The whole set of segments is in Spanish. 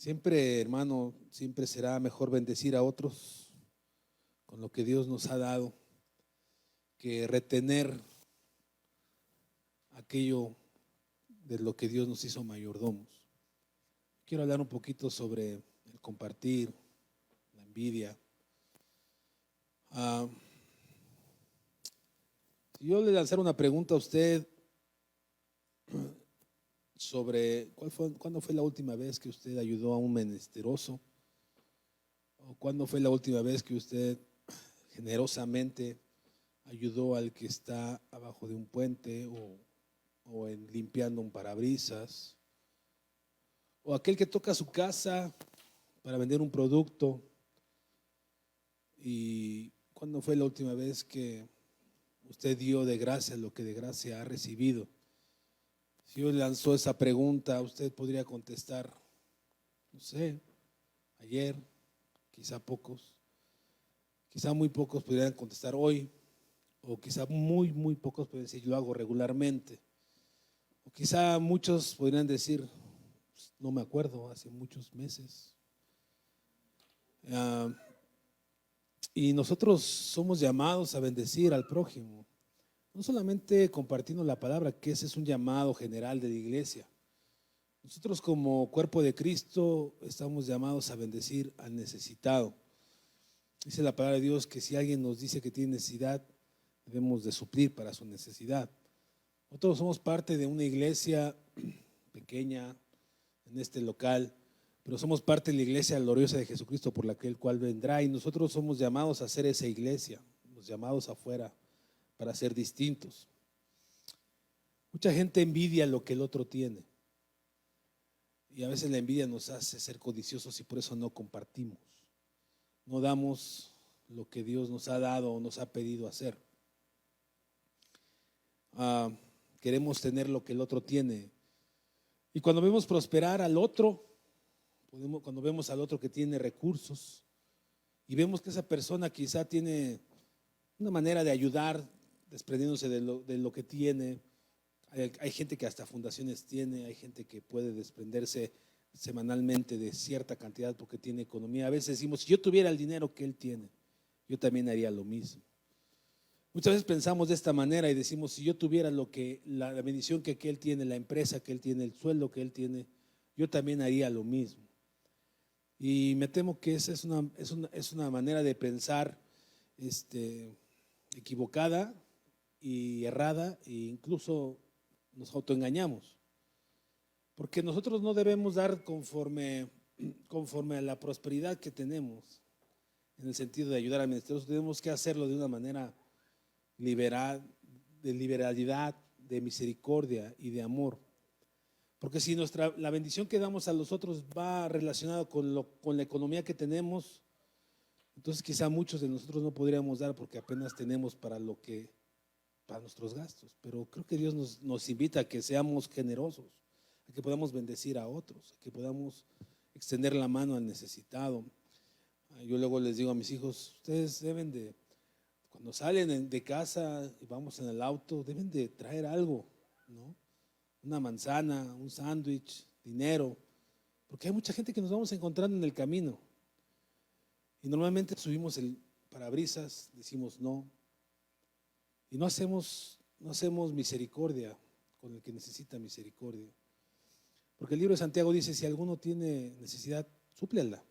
Siempre, hermano, siempre será mejor bendecir a otros con lo que Dios nos ha dado que retener aquello de lo que Dios nos hizo mayordomos. Quiero hablar un poquito sobre el compartir, la envidia. Ah, si yo le lanzara una pregunta a usted sobre cuándo fue la última vez que usted ayudó a un menesteroso, o cuándo fue la última vez que usted generosamente ayudó al que está abajo de un puente o en limpiando un parabrisas, o aquel que toca su casa para vender un producto. ¿Y cuándo fue la última vez que usted dio de gracia lo que de gracia ha recibido? Si yo le lanzó esa pregunta, usted podría contestar, no sé, ayer, quizá pocos, quizá muy pocos podrían contestar hoy, o quizá muy pocos podrían decir, yo lo hago regularmente. O quizá muchos podrían decir, pues, no me acuerdo, hace muchos meses. Y nosotros somos llamados a bendecir al prójimo, no solamente compartiendo la palabra, que ese es un llamado general de la iglesia. Nosotros como cuerpo de Cristo estamos llamados a bendecir al necesitado. Dice la palabra de Dios que si alguien nos dice que tiene necesidad, debemos de suplir para su necesidad. Nosotros somos parte de una iglesia pequeña en este local, pero somos parte de la iglesia gloriosa de Jesucristo por la que el cual vendrá, y nosotros somos llamados a ser esa iglesia, los llamados afuera para ser distintos. Mucha gente envidia lo que el otro tiene, y a veces la envidia nos hace ser codiciosos y por eso no compartimos, no damos lo que Dios nos ha dado o nos ha pedido hacer. Queremos tener lo que el otro tiene, y cuando vemos prosperar al otro, cuando vemos al otro que tiene recursos y vemos que esa persona quizá tiene una manera de ayudar desprendiéndose de lo que tiene. Hay gente que hasta fundaciones tiene, hay gente que puede desprenderse semanalmente de cierta cantidad porque tiene economía. A veces decimos, si yo tuviera el dinero que él tiene, yo también haría lo mismo. Muchas veces pensamos de esta manera y decimos, si yo tuviera la bendición que él tiene, la empresa que él tiene, el sueldo que él tiene, yo también haría lo mismo. Y me temo que esa es una manera de pensar equivocada y errada, e incluso nos autoengañamos. Porque nosotros no debemos dar conforme a la prosperidad que tenemos, en el sentido de ayudar al ministerio. Tenemos que hacerlo de una manera de liberalidad, de misericordia y de amor. Porque si la bendición que damos a los otros va relacionada con la economía que tenemos, entonces quizá muchos de nosotros no podríamos dar porque apenas tenemos para nuestros gastos. Pero creo que Dios nos invita a que seamos generosos, a que podamos bendecir a otros, a que podamos extender la mano al necesitado. Yo luego les digo a mis hijos, ustedes deben de, cuando salen de casa y vamos en el auto, deben de traer algo, ¿no? Una manzana, un sándwich, dinero, porque hay mucha gente que nos vamos encontrando en el camino y normalmente subimos el parabrisas, decimos no, y no hacemos misericordia con el que necesita misericordia, porque el libro de Santiago dice, si alguno tiene necesidad, súplela.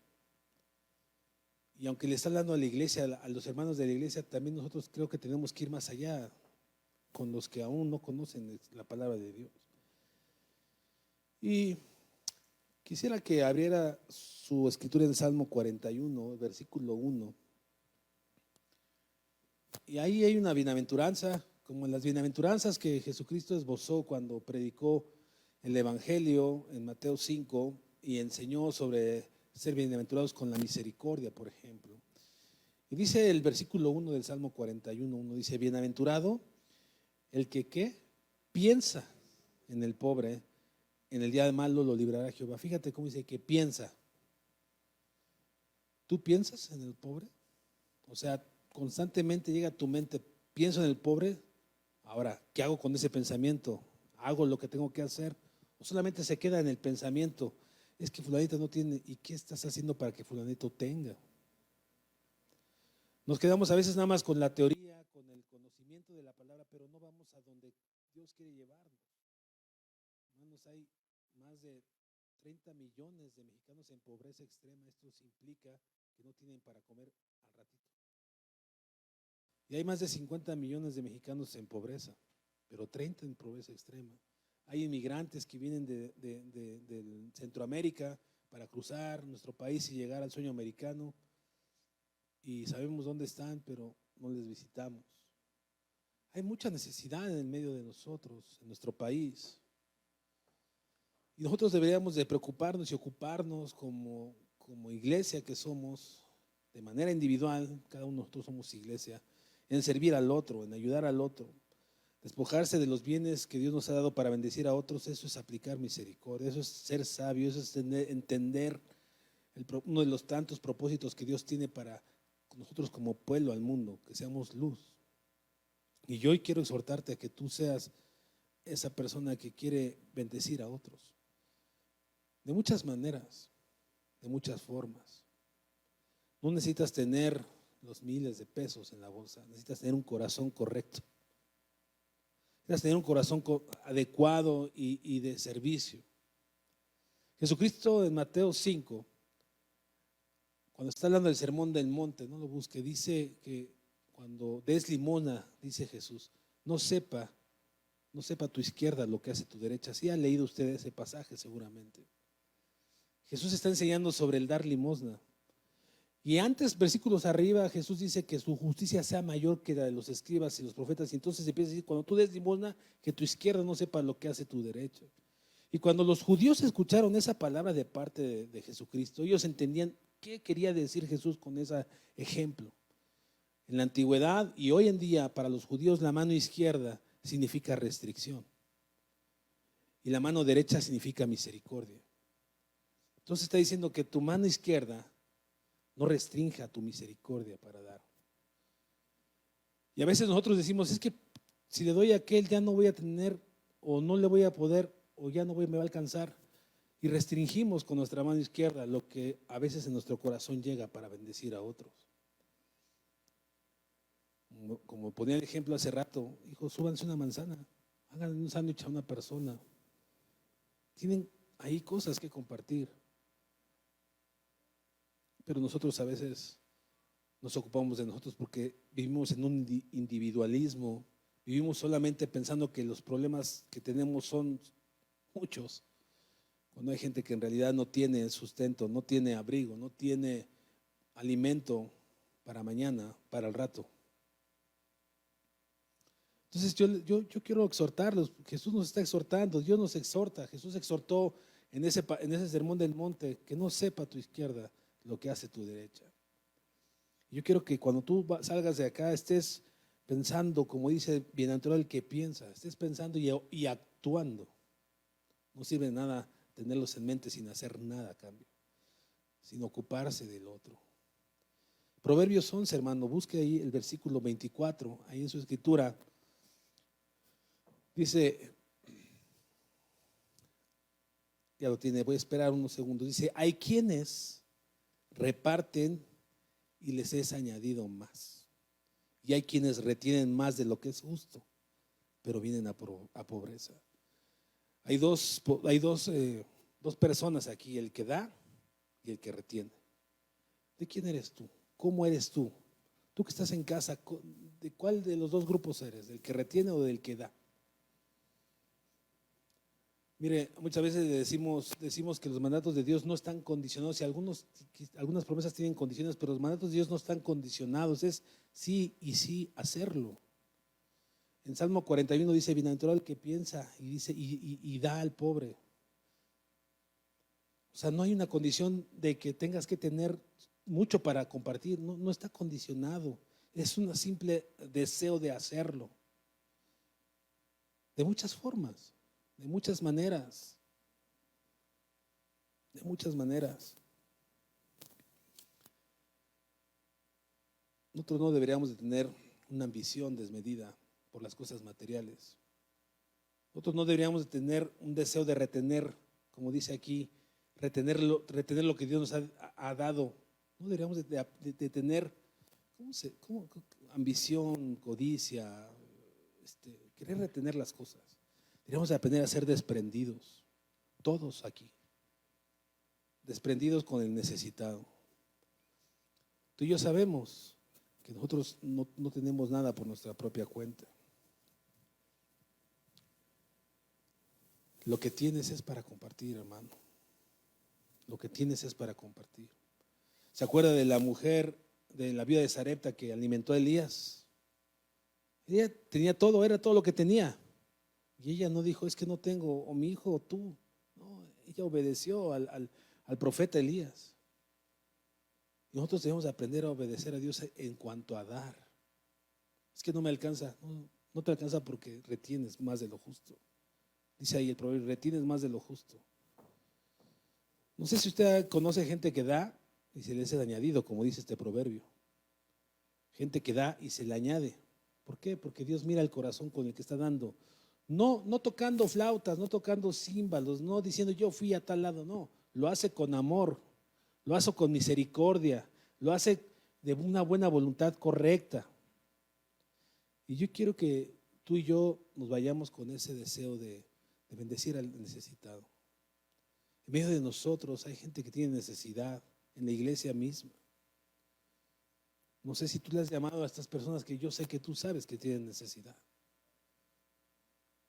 Y aunque le está hablando a la iglesia, a los hermanos de la iglesia, también nosotros creo que tenemos que ir más allá con los que aún no conocen la palabra de Dios. Y quisiera que abriera su escritura en Salmo 41, versículo 1. Y ahí hay una bienaventuranza, como en las bienaventuranzas que Jesucristo esbozó cuando predicó el Evangelio en Mateo 5 y enseñó sobre ser bienaventurados con la misericordia, por ejemplo. Y dice el versículo 1 del Salmo 41, dice, bienaventurado el que ¿qué? Piensa en el pobre. En el día de malo lo librará Jehová. Fíjate cómo dice que piensa. ¿Tú piensas en el pobre? O sea, constantemente llega a tu mente, pienso en el pobre. Ahora, ¿qué hago con ese pensamiento? ¿Hago lo que tengo que hacer? ¿O solamente se queda en el pensamiento? Es que fulanito no tiene, ¿y qué estás haciendo para que fulanito tenga? Nos quedamos a veces nada más con la teoría, con el conocimiento de la palabra, pero no vamos a donde Dios quiere llevarnos. Hermanos, hay más de 30 millones de mexicanos en pobreza extrema. Esto implica que no tienen para comer al ratito. Y hay más de 50 millones de mexicanos en pobreza, pero 30 en pobreza extrema. Hay inmigrantes que vienen de Centroamérica para cruzar nuestro país y llegar al sueño americano, y sabemos dónde están, pero no les visitamos. Hay mucha necesidad en el medio de nosotros, en nuestro país. Y nosotros deberíamos de preocuparnos y ocuparnos como iglesia que somos, de manera individual, cada uno de nosotros somos iglesia, en servir al otro, en ayudar al otro. Despojarse de los bienes que Dios nos ha dado para bendecir a otros, eso es aplicar misericordia, eso es ser sabio, eso es entender uno de los tantos propósitos que Dios tiene para nosotros como pueblo al mundo, que seamos luz. Y yo hoy quiero exhortarte a que tú seas esa persona que quiere bendecir a otros, de muchas maneras, de muchas formas. No necesitas tener los miles de pesos en la bolsa, necesitas tener un corazón correcto. Necesitas tener un corazón adecuado y de servicio. Jesucristo en Mateo 5, cuando está hablando del sermón del monte, no lo busque, dice que cuando des limosna, dice Jesús, no sepa tu izquierda lo que hace tu derecha. Sí ha leído usted ese pasaje seguramente. Jesús está enseñando sobre el dar limosna. Y antes, versículos arriba, Jesús dice que su justicia sea mayor que la de los escribas y los profetas. Y entonces empieza a decir, cuando tú des limosna, que tu izquierda no sepa lo que hace tu derecha. Y cuando los judíos escucharon esa palabra de parte de Jesucristo, ellos entendían qué quería decir Jesús con ese ejemplo. En la antigüedad y hoy en día, para los judíos, la mano izquierda significa restricción y la mano derecha significa misericordia. Entonces está diciendo que tu mano izquierda no restrinja tu misericordia para dar. Y a veces nosotros decimos, es que si le doy a aquel ya no voy a tener, o no le voy a poder, o ya no me va a alcanzar. Y restringimos con nuestra mano izquierda lo que a veces en nuestro corazón llega para bendecir a otros. Como ponía el ejemplo hace rato, hijos, súbanse una manzana, hagan un sándwich a una persona. Tienen ahí cosas que compartir. Pero nosotros a veces nos ocupamos de nosotros porque vivimos en un individualismo, vivimos solamente pensando que los problemas que tenemos son muchos, cuando hay gente que en realidad no tiene sustento, no tiene abrigo, no tiene alimento para mañana, para el rato. Entonces yo quiero exhortarlos. Jesús nos está exhortando, Dios nos exhorta. Jesús exhortó en ese sermón del monte que no sepa tu izquierda lo que hace tu derecha. Yo quiero que cuando tú salgas de acá estés pensando, como dice bienaventurado el que piensa, estés pensando y actuando. No sirve de nada tenerlos en mente sin hacer nada a cambio, sin ocuparse del otro. Proverbios 11, hermano, busque ahí el versículo 24, ahí en su escritura. Dice, ya lo tiene, voy a esperar unos segundos. Dice, hay quienes reparten y les es añadido más. Y hay quienes retienen más de lo que es justo, pero vienen a pobreza. Hay dos personas aquí, el que da y el que retiene. ¿De quién eres tú? ¿Cómo eres tú? Tú que estás en casa, ¿de cuál de los dos grupos eres? ¿Del que retiene o del que da? Mire, muchas veces decimos que los mandatos de Dios no están condicionados, y algunas promesas tienen condiciones, pero los mandatos de Dios no están condicionados, es sí y sí hacerlo. En Salmo 41 dice, bienaventurado el que piensa y dice y da al pobre. O sea, no hay una condición de que tengas que tener mucho para compartir, no está condicionado, es un simple deseo de hacerlo. De muchas formas. De muchas maneras. De muchas maneras. Nosotros no deberíamos de tener una ambición desmedida por las cosas materiales. Nosotros no deberíamos de tener un deseo de retener, como dice aquí, retener lo que Dios nos ha dado. No deberíamos de tener ambición, codicia, querer retener las cosas. Deberíamos de aprender a ser desprendidos, todos aquí, desprendidos con el necesitado. Tú y yo sabemos que nosotros no tenemos nada por nuestra propia cuenta. Lo que tienes es para compartir, hermano. Lo que tienes es para compartir. ¿Se acuerda de la mujer, de la viuda de Sarepta que alimentó a Elías? Ella tenía todo, era todo lo que tenía. Y ella no dijo, es que no tengo, o mi hijo o tú. No, ella obedeció al profeta Elías. Y nosotros debemos aprender a obedecer a Dios en cuanto a dar. Es que no me alcanza. No te alcanza porque retienes más de lo justo. Dice ahí el proverbio, retienes más de lo justo. No sé si usted conoce gente que da y se le hace añadido, como dice este proverbio. Gente que da y se le añade. ¿Por qué? Porque Dios mira el corazón con el que está dando. No tocando flautas, no tocando címbalos, no diciendo yo fui a tal lado, no. Lo hace con amor, lo hace con misericordia, lo hace de una buena voluntad correcta. Y yo quiero que tú y yo nos vayamos con ese deseo de bendecir al necesitado. En medio de nosotros hay gente que tiene necesidad, en la iglesia misma. No sé si tú le has llamado a estas personas que yo sé que tú sabes que tienen necesidad.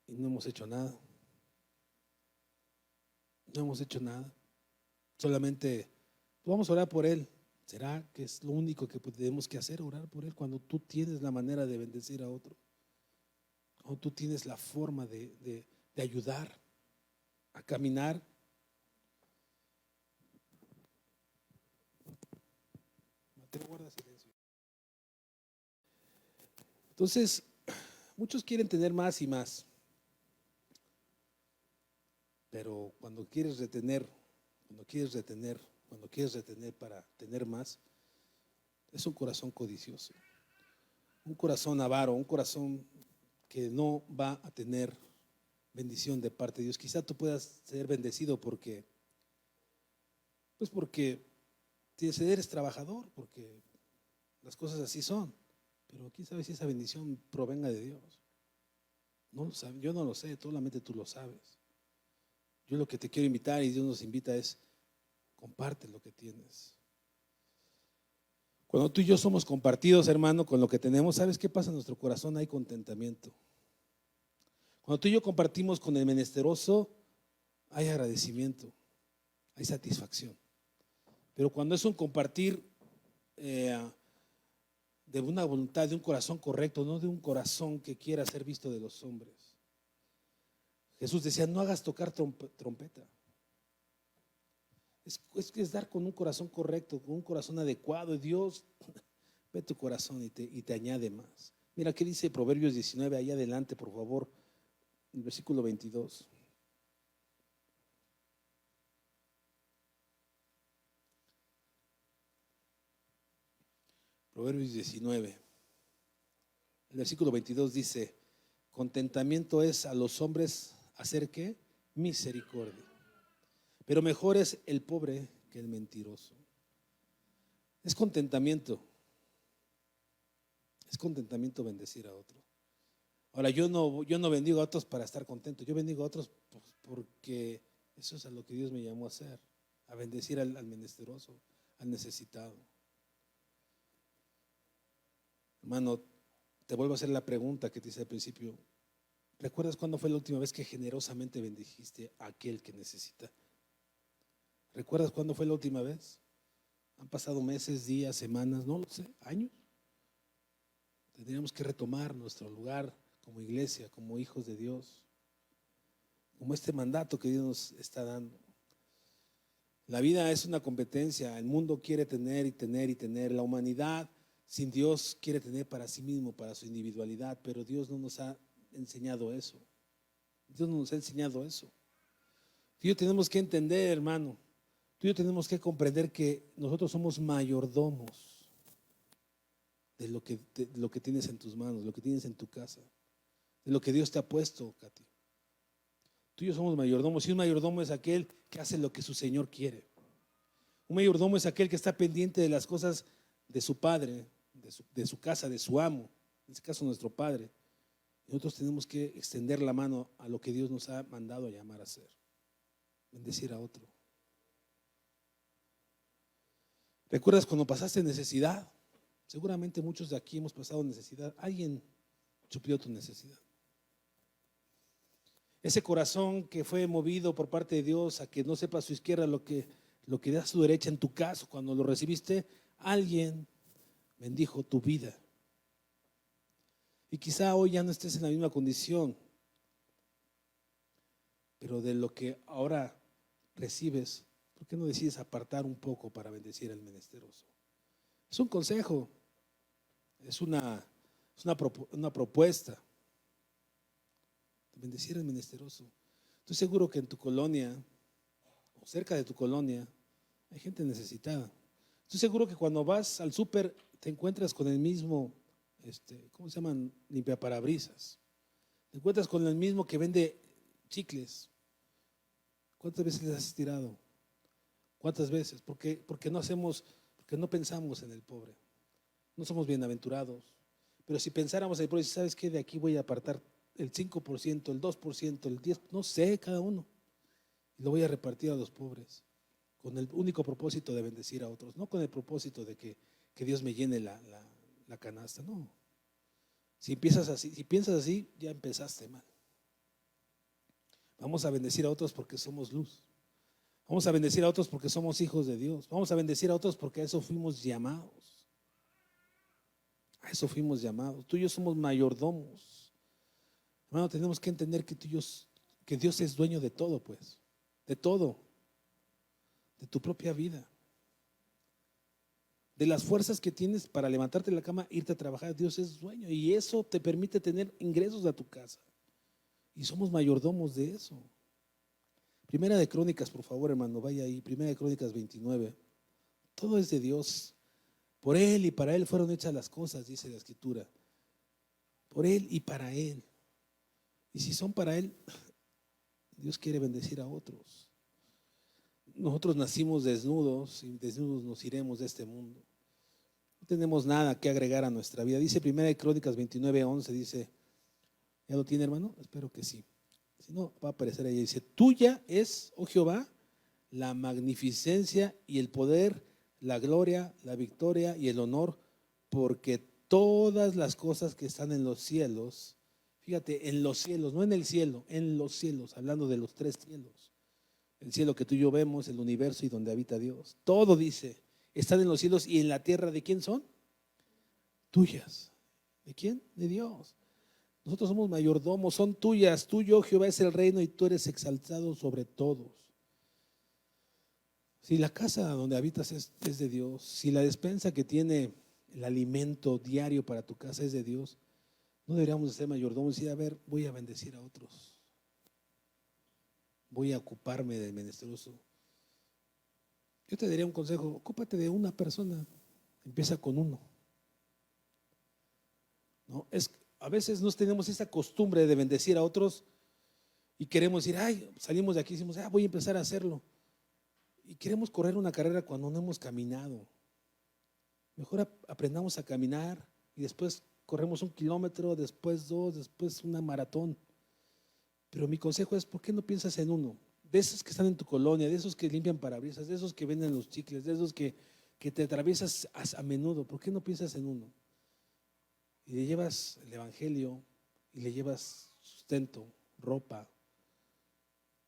Y no hemos hecho nada. No hemos hecho nada. Solamente vamos a orar por él. ¿Será que es lo único que tenemos que hacer, orar por él, cuando tú tienes la manera de bendecir a otro? Cuando tú tienes la forma de ayudar a caminar. Mateo, guarda silencio. Entonces, muchos quieren tener más y más. Pero cuando quieres retener para tener más, es un corazón codicioso, un corazón avaro, un corazón que no va a tener bendición de parte de Dios. Quizá tú puedas ser bendecido porque eres trabajador, porque las cosas así son, pero quién sabe si esa bendición provenga de Dios. No lo sabe, yo no lo sé, solamente tú lo sabes. Yo lo que te quiero invitar, y Dios nos invita, es comparte lo que tienes. Cuando tú y yo somos compartidos, hermano, con lo que tenemos, ¿sabes qué pasa en nuestro corazón? Hay contentamiento. Cuando tú y yo compartimos con el menesteroso, hay agradecimiento, hay satisfacción. Pero cuando es un compartir de una voluntad, de un corazón correcto, no de un corazón que quiera ser visto de los hombres. Jesús decía, no hagas tocar trompeta. Es dar con un corazón correcto, con un corazón adecuado. Y Dios ve tu corazón y te añade más. Mira qué dice Proverbios 19, ahí adelante, por favor, el versículo 22. Proverbios 19, el versículo 22 dice, contentamiento es a los hombres hacer ¿qué? Misericordia. Pero mejor es el pobre que el mentiroso. Es contentamiento bendecir a otro. Ahora, yo no bendigo a otros para estar contento, yo bendigo a otros porque eso es a lo que Dios me llamó a hacer, a bendecir al menesteroso, al necesitado. Hermano, te vuelvo a hacer la pregunta que te hice al principio. ¿Recuerdas cuándo fue la última vez que generosamente bendijiste a aquel que necesita? ¿Recuerdas cuándo fue la última vez? Han pasado meses, días, semanas, no lo sé, años. Tendríamos que retomar nuestro lugar como iglesia, como hijos de Dios, como este mandato que Dios nos está dando. La vida es una competencia, el mundo quiere tener y tener y tener, la humanidad sin Dios quiere tener para sí mismo, para su individualidad, pero Dios no nos ha enseñado eso. Dios no nos ha enseñado eso. Tú y yo tenemos que entender, hermano, tú y yo tenemos que comprender que nosotros somos mayordomos de lo que tienes en tus manos, lo que tienes en tu casa, de lo que Dios te ha puesto, Katy. Tú y yo somos mayordomos, y un mayordomo es aquel que hace lo que su Señor quiere. Un mayordomo es aquel que está pendiente de las cosas de su padre, de su casa, de su amo, en este caso nuestro padre. Y nosotros tenemos que extender la mano a lo que Dios nos ha mandado a llamar a hacer, bendecir a otro. ¿Recuerdas cuando pasaste necesidad? Seguramente muchos de aquí hemos pasado necesidad. Alguien suplió tu necesidad. Ese corazón que fue movido por parte de Dios a que no sepa a su izquierda lo que da a su derecha, en tu caso, cuando lo recibiste, alguien bendijo tu vida. Y quizá hoy ya no estés en la misma condición, pero de lo que ahora recibes, ¿por qué no decides apartar un poco para bendecir al menesteroso? Es un consejo, es una propuesta de bendecir al menesteroso. Estoy seguro que en tu colonia o cerca de tu colonia hay gente necesitada. Estoy seguro que cuando vas al súper te encuentras con el mismo, ¿cómo se llaman? Limpiaparabrisas. Te encuentras con el mismo que vende chicles. ¿Cuántas veces les has tirado? ¿Cuántas veces? Porque no pensamos en el pobre. No somos bienaventurados. Pero si pensáramos en el pobre, ¿sabes qué? De aquí voy a apartar el 5%, el 2%, el 10%, no sé, cada uno. Y lo voy a repartir a los pobres, con el único propósito de bendecir a otros, no con el propósito de que Dios me llene la canasta, no. Si piensas así, ya empezaste mal. Vamos a bendecir a otros porque somos luz. Vamos a bendecir a otros porque somos hijos de Dios. Vamos a bendecir a otros porque a eso fuimos llamados. A eso fuimos llamados. Tú y yo somos mayordomos. Hermano, tenemos que entender que que Dios es dueño de todo, pues. De todo. De tu propia vida. De las fuerzas que tienes para levantarte de la cama, irte a trabajar. Dios es dueño y eso te permite tener ingresos a tu casa. Y somos mayordomos de eso. Primera de Crónicas, por favor, hermano, vaya ahí. Primera de Crónicas 29. Todo es de Dios. Por Él y para Él fueron hechas las cosas, dice la Escritura. Por Él y para Él. Y si son para Él, Dios quiere bendecir a otros. Nosotros nacimos desnudos y desnudos nos iremos de este mundo. No tenemos nada que agregar a nuestra vida. Dice Primera de Crónicas 29:11, dice, ¿ya lo tiene, hermano? Espero que sí. Si no, va a aparecer ahí. Dice, tuya es, oh Jehová, la magnificencia y el poder, la gloria, la victoria y el honor, porque todas las cosas que están en los cielos, fíjate, en los cielos, no en el cielo, en los cielos, hablando de los tres cielos. El cielo que tú y yo vemos, el universo y donde habita Dios. Todo dice, están en los cielos y en la tierra. ¿De quién son? Tuyas. ¿De quién? De Dios. Nosotros somos mayordomos, son tuyas. Tuyo, Jehová, es el reino y tú eres exaltado sobre todos. Si la casa donde habitas es de Dios, si la despensa que tiene el alimento diario para tu casa es de Dios, no deberíamos de ser mayordomos y decir, a ver, voy a bendecir a otros. Voy a ocuparme del menesteroso. Yo te daría un consejo, ocúpate de una persona, empieza con uno. ¿No? A veces no tenemos esa costumbre de bendecir a otros y queremos decir, ay, salimos de aquí y decimos, voy a empezar a hacerlo. Y queremos correr una carrera cuando no hemos caminado. Mejor aprendamos a caminar y después corremos 1 kilómetro, después 2, después una maratón. Pero mi consejo es, ¿por qué no piensas en uno? De esos que están en tu colonia, de esos que limpian parabrisas, de esos que venden los chicles, de esos que te atraviesas a menudo. ¿Por qué no piensas en uno? Y le llevas el evangelio y le llevas sustento, ropa.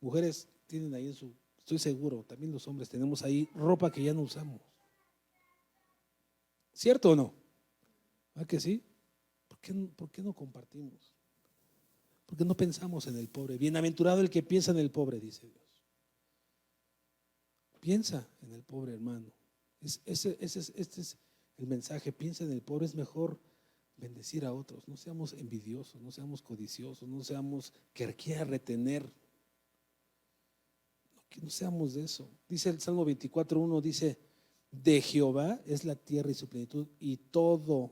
Mujeres tienen ahí estoy seguro, también los hombres tenemos ahí ropa que ya no usamos. ¿Cierto o no? ¿Ah que sí? ¿Por qué no compartimos? Porque no pensamos en el pobre. Bienaventurado el que piensa en el pobre, dice Dios. Piensa en el pobre, hermano. Este es el mensaje. Piensa en el pobre. Es mejor bendecir a otros. No seamos envidiosos, no seamos codiciosos, no seamos que quiera retener. No seamos de eso. Dice el Salmo 24:1, dice, de Jehová es la tierra y su plenitud y todo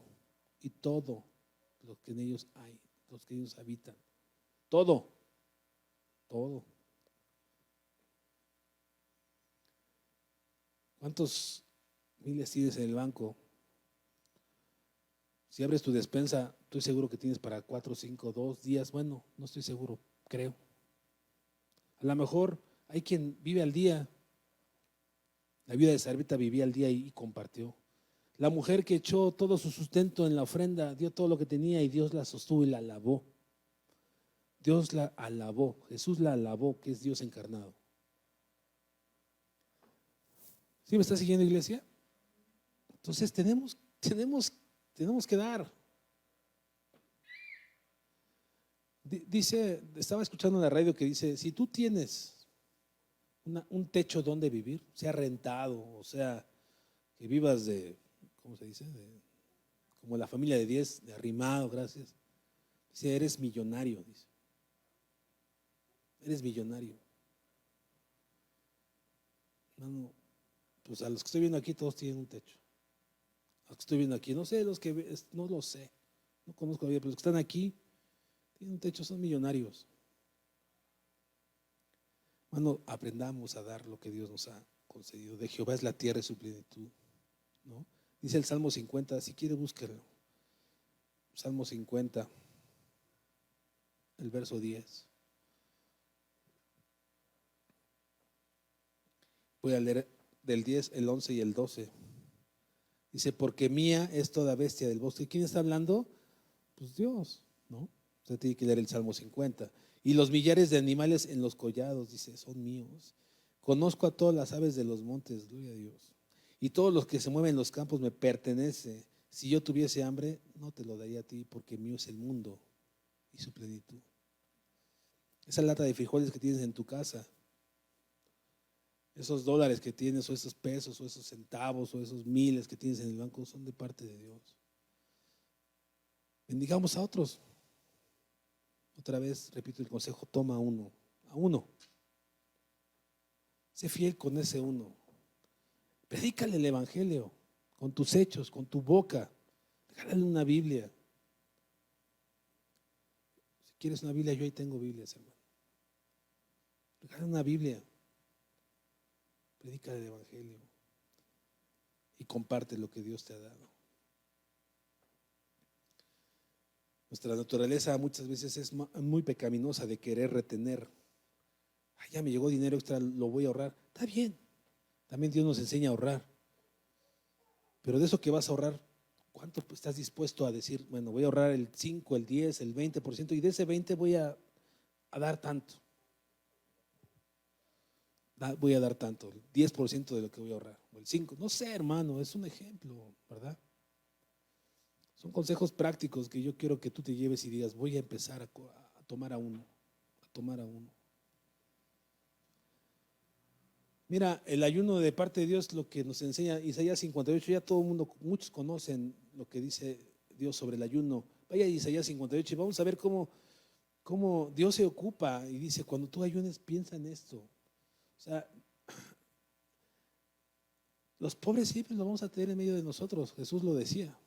lo que en ellos hay, los que ellos habitan. Todo todo. ¿Cuántos miles tienes en el banco? Si abres tu despensa, estoy seguro que tienes para 4, 5, 2 días. Bueno, no estoy seguro, creo. A lo mejor hay quien vive al día. La viuda de Sarepta vivía al día y compartió. La mujer que echó todo su sustento en la ofrenda, dio todo lo que tenía y Dios la sostuvo y la alabó. Dios la alabó, Jesús la alabó, que es Dios encarnado. ¿Sí me está siguiendo, iglesia? Entonces tenemos que dar. Dice, estaba escuchando en la radio que dice, si tú tienes un techo donde vivir, sea rentado, o sea, que vivas de, ¿cómo se dice? Como la familia de 10, de arrimado, gracias. Dice, eres millonario, dice. Eres millonario. No, pues a los que estoy viendo aquí todos tienen un techo. A los que estoy viendo aquí, no sé, los que no lo sé, no conozco a nadie, pero los que están aquí tienen un techo, son millonarios. Bueno, aprendamos a dar lo que Dios nos ha concedido. De Jehová es la tierra y su plenitud, ¿no? Dice el Salmo 50, si quiere búsquelo. Salmo 50, el verso 10. Voy a leer del 10, el 11 y el 12. Dice, porque mía es toda bestia del bosque. ¿Quién está hablando? Pues Dios, ¿no? Usted tiene que leer el Salmo 50. Y los millares de animales en los collados, dice, son míos. Conozco a todas las aves de los montes, gloria a Dios. Y todos los que se mueven en los campos me pertenece. Si yo tuviese hambre, no te lo daría a ti, porque mío es el mundo y su plenitud. Esa lata de frijoles que tienes en tu casa, esos dólares que tienes, o esos pesos, o esos centavos, o esos miles que tienes en el banco, son de parte de Dios. Bendigamos a otros. Otra vez, repito el consejo, toma uno, a uno. Sé fiel con ese uno. Predícale el evangelio con tus hechos, con tu boca. Regálale una Biblia. Si quieres una Biblia, yo ahí tengo Biblias, hermano. Regálale una Biblia. Predícale el evangelio y comparte lo que Dios te ha dado. Nuestra naturaleza muchas veces es muy pecaminosa de querer retener. Ay, ya me llegó dinero extra, lo voy a ahorrar. Está bien. También Dios nos enseña a ahorrar. Pero de eso que vas a ahorrar, ¿cuánto estás dispuesto a decir? Bueno, voy a ahorrar el 5, el 10, el 20% y de ese 20 voy a dar tanto. Voy a dar tanto, el 10% de lo que voy a ahorrar, o el 5%. No sé, hermano, es un ejemplo, ¿verdad? Son consejos prácticos que yo quiero que tú te lleves y digas, voy a empezar a tomar a uno, a tomar a uno. Mira, el ayuno de parte de Dios, lo que nos enseña Isaías 58, ya todo el mundo, muchos conocen lo que dice Dios sobre el ayuno. Vaya a Isaías 58 y vamos a ver cómo Dios se ocupa y dice, cuando tú ayunes, piensa en esto. O sea, los pobres siempre los vamos a tener en medio de nosotros, Jesús lo decía.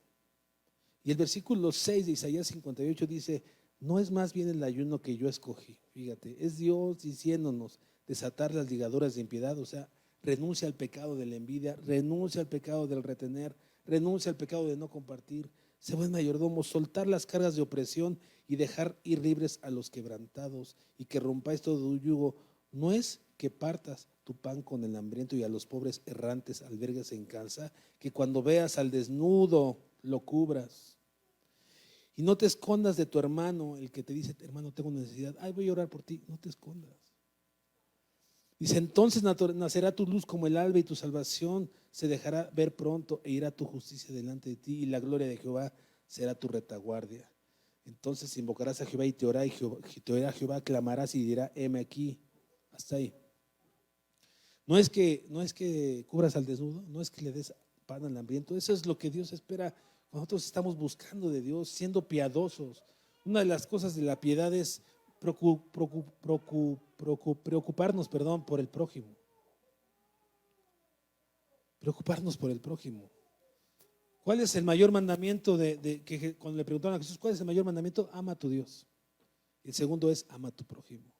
Y el versículo 6 de Isaías 58 dice, no es más bien el ayuno que yo escogí, fíjate, es Dios diciéndonos desatar las ligaduras de impiedad, o sea, renuncia al pecado de la envidia, renuncia al pecado del retener, renuncia al pecado de no compartir, sé buen mayordomo, soltar las cargas de opresión y dejar ir libres a los quebrantados y que rompáis todo yugo. No es que partas tu pan con el hambriento y a los pobres errantes albergues en casa, que cuando veas al desnudo lo cubras. Y no te escondas de tu hermano, el que te dice, hermano, tengo necesidad, ay, voy a orar por ti, no te escondas. Dice, entonces nacerá tu luz como el alba y tu salvación se dejará ver pronto e irá tu justicia delante de ti y la gloria de Jehová será tu retaguardia. Entonces invocarás a Jehová y te oirá Jehová, clamarás y dirá, heme aquí. Hasta ahí. No es que cubras al desnudo, no es que le des pan al hambriento, eso es lo que Dios espera. Nosotros estamos buscando de Dios, siendo piadosos. Una de las cosas de la piedad es preocuparnos, por el prójimo. Preocuparnos por el prójimo. ¿Cuál es el mayor mandamiento que cuando le preguntaron a Jesús, ¿cuál es el mayor mandamiento? Ama a tu Dios. El segundo es ama a tu prójimo.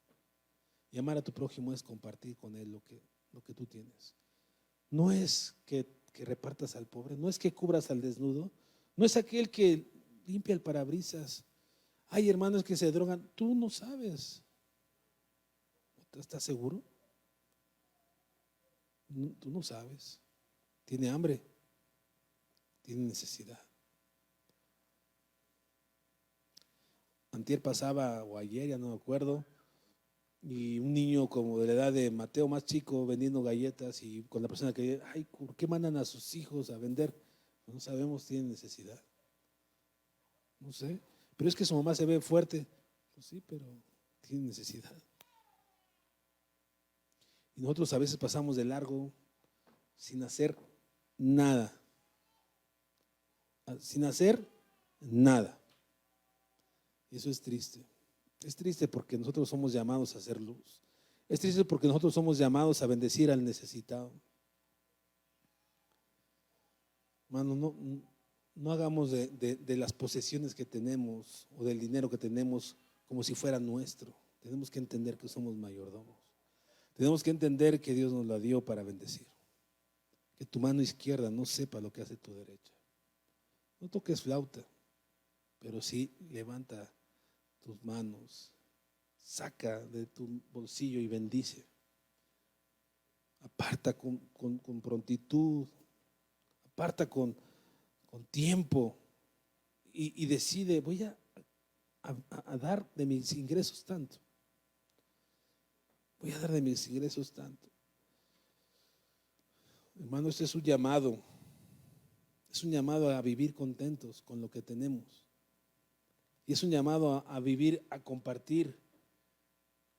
Y amar a tu prójimo es compartir con él lo que tú tienes. No es que repartas al pobre, no es que cubras al desnudo, no es aquel que limpia el parabrisas. Hay hermanos que se drogan, tú no sabes. ¿Estás seguro? Tú no sabes. Tiene hambre, tiene necesidad. Antier pasaba, o ayer, ya no me acuerdo, y un niño como de la edad de Mateo, más chico, vendiendo galletas, y con la persona que, ay, ¿por qué mandan a sus hijos a vender? No sabemos, tienen necesidad. No sé, pero es que su mamá se ve fuerte. Pues sí, pero tiene necesidad. Y nosotros a veces pasamos de largo sin hacer nada. Sin hacer nada. Y eso es triste. Es triste porque nosotros somos llamados a hacer luz. Es triste porque nosotros somos llamados a bendecir al necesitado. Hermano, no hagamos de las posesiones que tenemos o del dinero que tenemos como si fuera nuestro. Tenemos que entender que somos mayordomos. Tenemos que entender que Dios nos la dio para bendecir. Que tu mano izquierda no sepa lo que hace tu derecha. No toques flauta, pero sí levanta tus manos, saca de tu bolsillo y bendice. Aparta con prontitud, aparta con tiempo y decide, voy a dar de mis ingresos tanto. Voy a dar de mis ingresos tanto. Hermano, este es un llamado. Es un llamado a vivir contentos con lo que tenemos. Y es un llamado a vivir, a compartir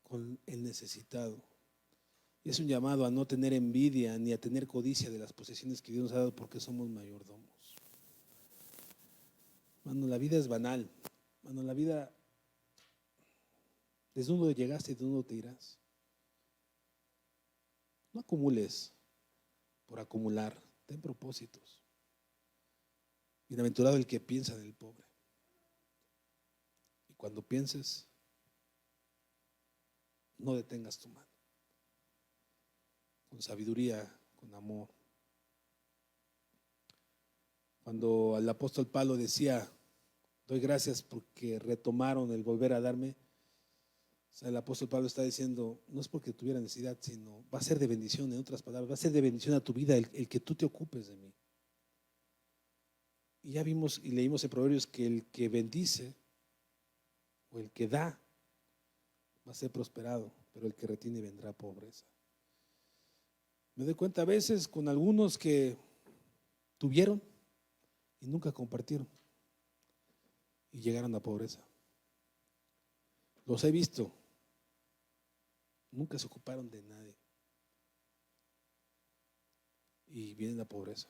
con el necesitado. Y es un llamado a no tener envidia ni a tener codicia de las posesiones que Dios nos ha dado porque somos mayordomos. Hermano, la vida es banal. Hermano, la vida, desde donde llegaste y de dónde te irás. No acumules por acumular, ten propósitos. Bienaventurado el que piensa en el pobre. Y cuando pienses, no detengas tu mano. Con sabiduría, con amor. Cuando el apóstol Pablo decía, doy gracias porque retomaron el volver a darme, o sea, el apóstol Pablo está diciendo, no es porque tuviera necesidad, sino va a ser de bendición, en otras palabras, va a ser de bendición a tu vida el que tú te ocupes de mí. Y ya vimos y leímos en Proverbios que el que bendice o el que da va a ser prosperado, pero el que retiene vendrá pobreza. Me doy cuenta a veces con algunos que tuvieron y nunca compartieron y llegaron a pobreza. Los he visto, nunca se ocuparon de nadie y vienen a pobreza.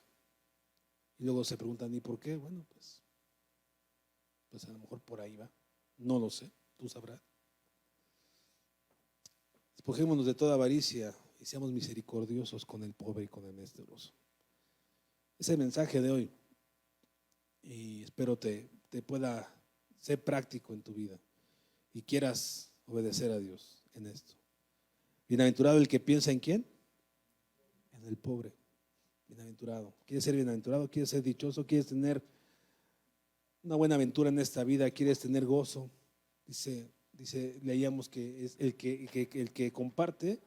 Y luego se preguntan, ¿y por qué? Bueno, pues a lo mejor por ahí va, no lo sé, tú sabrás. Despojémonos de toda avaricia y seamos misericordiosos con el pobre y con el menesteroso. Ese mensaje de hoy, y espero te pueda ser práctico en tu vida y quieras obedecer a Dios en esto. Bienaventurado el que piensa en ¿quién? En el pobre. Bienaventurado. ¿Quieres ser bienaventurado? ¿Quieres ser dichoso? ¿Quieres tener una buena aventura en esta vida? ¿Quieres tener gozo? Dice, leíamos que es el que comparte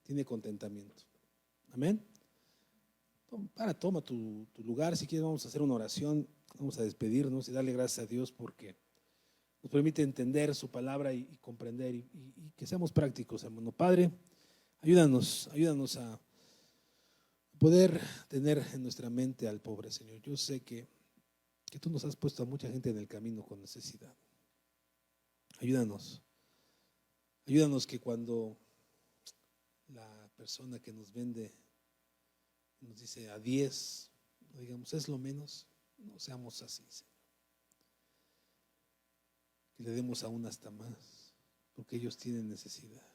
tiene contentamiento. Amén. Toma tu lugar. Si quieres, vamos a hacer una oración. Vamos a despedirnos y darle gracias a Dios porque nos permite entender su palabra y comprender y que seamos prácticos, hermano. Padre, ayúdanos a poder tener en nuestra mente al pobre, Señor. Yo sé que tú nos has puesto a mucha gente en el camino con necesidad. Ayúdanos que cuando la persona que nos vende nos dice a 10, no digamos es lo menos, no seamos así, Señor. Que le demos aún hasta más, porque ellos tienen necesidad.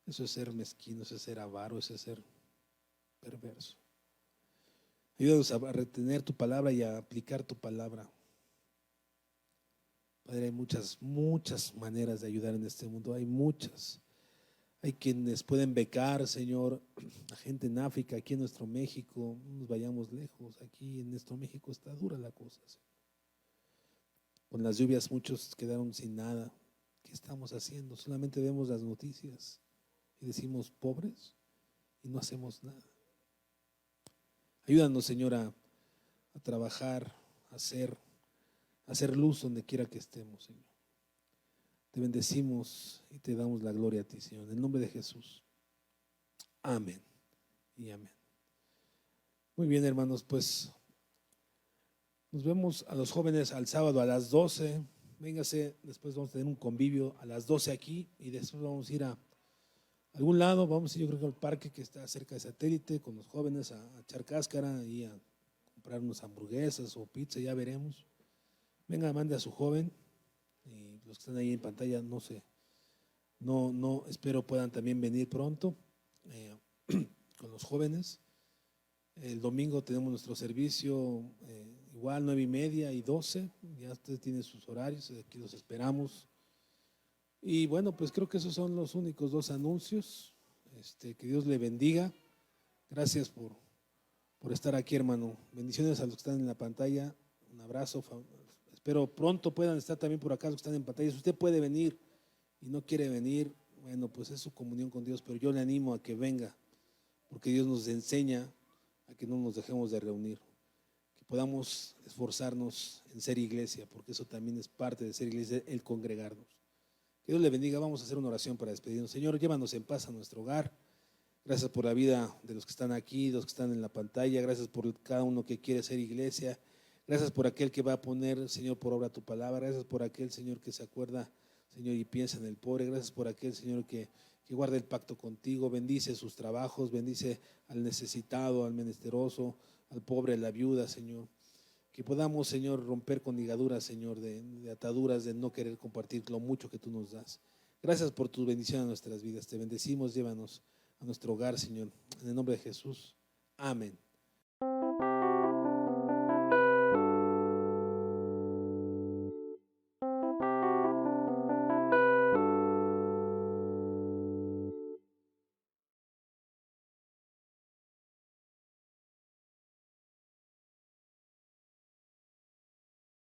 Eso es ser mezquino, eso es ser avaro, eso es ser perverso. Ayúdanos a retener tu palabra y a aplicar tu palabra. Padre, hay muchas maneras de ayudar en este mundo, hay muchas. Hay quienes pueden becar, Señor, a gente en África, aquí en nuestro México. No nos vayamos lejos. Aquí en nuestro México está dura la cosa, Señor. Con las lluvias muchos quedaron sin nada. ¿Qué estamos haciendo? Solamente vemos las noticias y decimos pobres y no hacemos nada. Ayúdanos, Señor, a trabajar, a hacer luz donde quiera que estemos, Señor. Te bendecimos y te damos la gloria a ti, Señor. En el nombre de Jesús. Amén y amén. Muy bien, hermanos, pues nos vemos a los jóvenes al sábado a las 12. Véngase, después vamos a tener un convivio a las 12 aquí y después vamos a ir a algún lado. Vamos a ir, yo creo que al parque que está cerca de Satélite con los jóvenes a echar cáscara y a comprar unas hamburguesas o pizza, ya veremos. Venga, mande a su joven. Y los que están ahí en pantalla, no sé, no, espero puedan también venir pronto con los jóvenes. El domingo tenemos nuestro servicio igual 9:30 y 12. Ya usted tiene sus horarios, aquí los esperamos. Y bueno, pues creo que esos son los únicos dos anuncios. Que Dios le bendiga. Gracias por estar aquí, hermano. Bendiciones a los que están en la pantalla. Un abrazo. Espero pronto puedan estar también por acá los que están en pantalla. Si usted puede venir y no quiere venir, bueno, pues es su comunión con Dios, pero yo le animo a que venga, porque Dios nos enseña a que no nos dejemos de reunir, que podamos esforzarnos en ser iglesia, porque eso también es parte de ser iglesia, el congregarnos. Que Dios le bendiga. Vamos a hacer una oración para despedirnos. Señor, llévanos en paz a nuestro hogar. Gracias por la vida de los que están aquí, los que están en la pantalla. Gracias por cada uno que quiere ser iglesia. Gracias por aquel que va a poner, Señor, por obra tu palabra. Gracias por aquel, Señor, que se acuerda, Señor, y piensa en el pobre. Gracias por aquel, Señor, que guarda el pacto contigo. Bendice sus trabajos, bendice al necesitado, al menesteroso, al pobre, a la viuda, Señor. Que podamos, Señor, romper con ligaduras, Señor, de ataduras, de no querer compartir lo mucho que tú nos das. Gracias por tu bendición a nuestras vidas. Te bendecimos, llévanos a nuestro hogar, Señor. En el nombre de Jesús. Amén.